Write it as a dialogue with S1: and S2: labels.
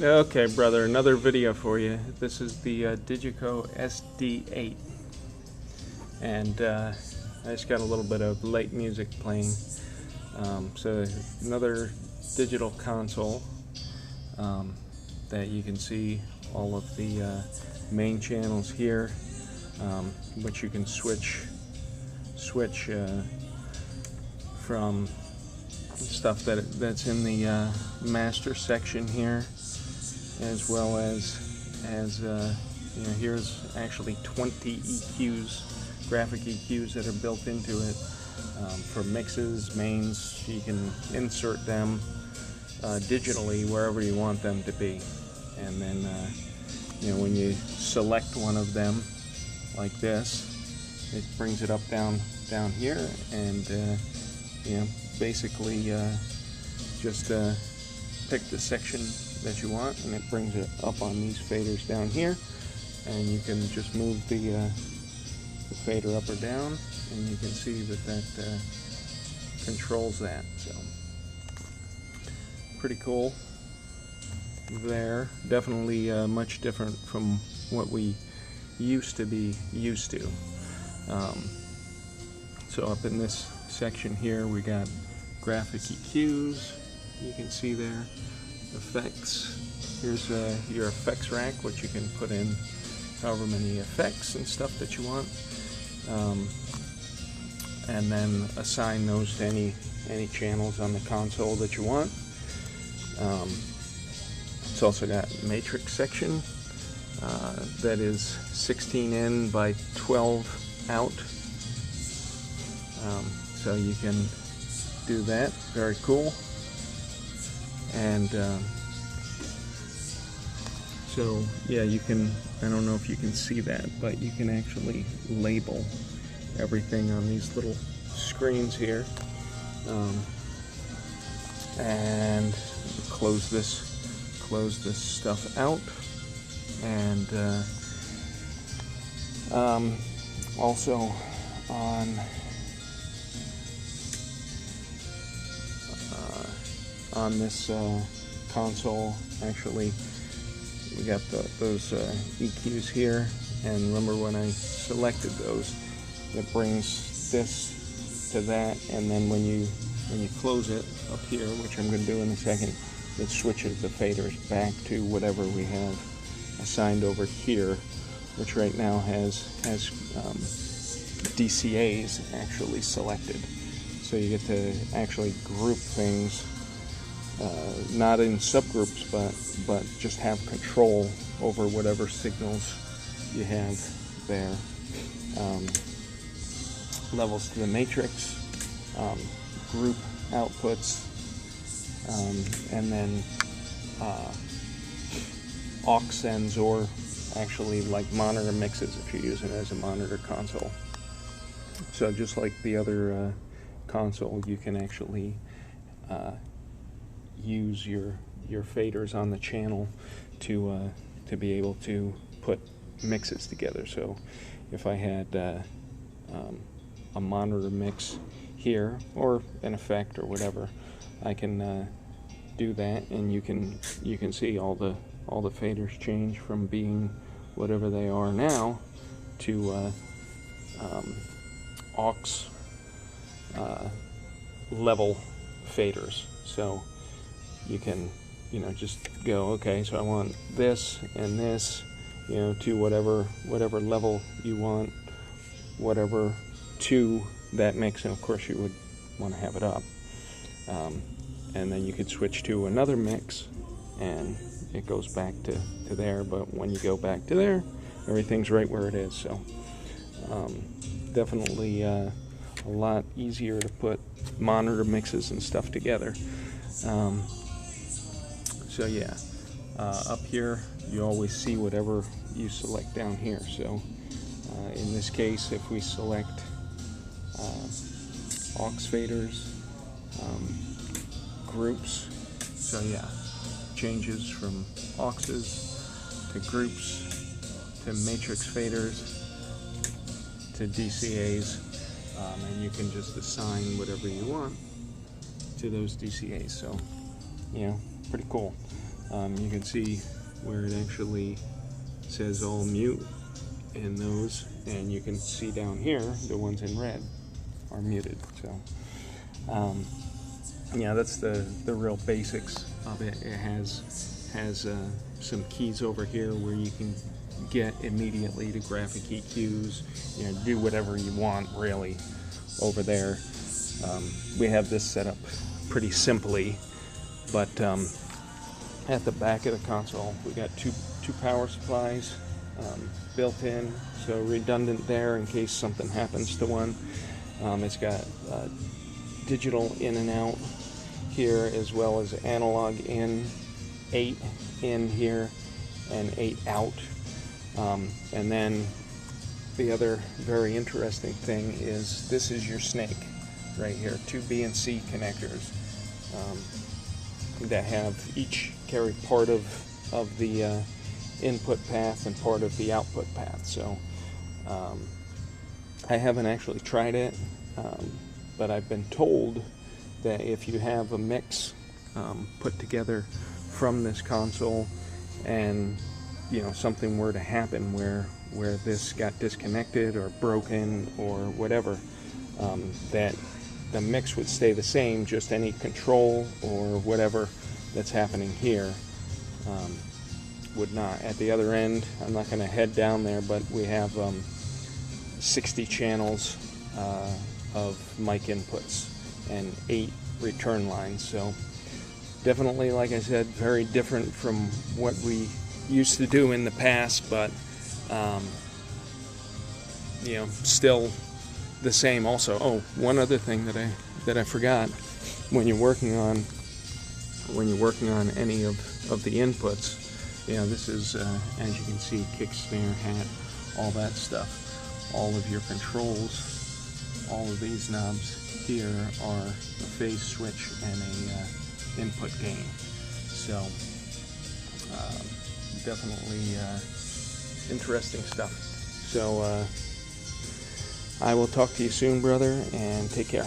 S1: Okay, brother, another video for you. This is the DigiCO SD8, and I just got a little bit of late music playing. So another digital console that you can see all of the main channels here, which you can switch from stuff that's in the master section here, as well as here's actually 20 EQs, graphic EQs that are built into it for mixes, mains. You can insert them digitally wherever you want them to be, and then when you select one of them like this, it brings it up down here, and basically just pick the section that you want, and it brings it up on these faders down here, and you can just move the fader up or down, and you can see that controls that. So pretty cool there. Definitely much different from what we used to be used to. So up in this section here, we got graphic EQs, you can see there, effects. Here's your effects rack, which you can put in however many effects and stuff that you want, and then assign those to any channels on the console that you want. It's also got matrix section that is 16 in by 12 out. So you can do that. Very cool. And so yeah, you can, I don't know if you can see that, but you can actually label everything on these little screens here. And close this stuff out. And also on this console, actually, we got those EQs here, and remember when I selected those, it brings this to that, and then when you close it up here, which I'm going to do in a second, it switches the faders back to whatever we have assigned over here, which right now has DCAs actually selected. So you get to actually group things, not in subgroups, but just have control over whatever signals you have there. Levels to the matrix, group outputs, and then aux ends, or actually like monitor mixes if you're using it as a monitor console. So just like the other console, you can actually use your faders on the channel to be able to put mixes together. So if I had a monitor mix here, or an effect or whatever, I can do that, and you can see all the faders change from being whatever they are now to aux level faders. So you can just go, okay, so I want this and this, to whatever level you want, whatever to that mix, and of course you would want to have it up, and then you could switch to another mix and it goes back to there. But when you go back to there, everything's right where it is. So definitely a lot easier to put monitor mixes and stuff together. So yeah, up here you always see whatever you select down here. So in this case, if we select aux faders, groups, so yeah, changes from auxes to groups to matrix faders to DCAs, and you can just assign whatever you want to those DCAs. So pretty cool. You can see where it actually says all mute in those, and you can see down here the ones in red are muted. So yeah, that's the real basics of it. It has some keys over here where you can get immediately to graphic EQs, do whatever you want really over there. We have this set up pretty simply, but at the back of the console we got two power supplies built in, so redundant there in case something happens to one. It's got digital in and out here, as well as analog in, 8 in here and 8 out. And then the other very interesting thing is this is your snake right here, 2 B and C connectors that have each carry part of the input path and part of the output path. So I haven't actually tried it, but I've been told that if you have a mix put together from this console, and something were to happen where this got disconnected or broken or whatever, that the mix would stay the same, just any control or whatever that's happening here would not. At the other end, I'm not going to head down there, but we have 60 channels of mic inputs and 8 return lines. So definitely, like I said, very different from what we used to do in the past, but still the same. Also, one other thing that I forgot: when you're working on any of the inputs, this is as you can see, kick, snare, hat, all that stuff. All of your controls, all of these knobs here are a phase switch and a input gain. So definitely interesting stuff. So I will talk to you soon, brother, and take care.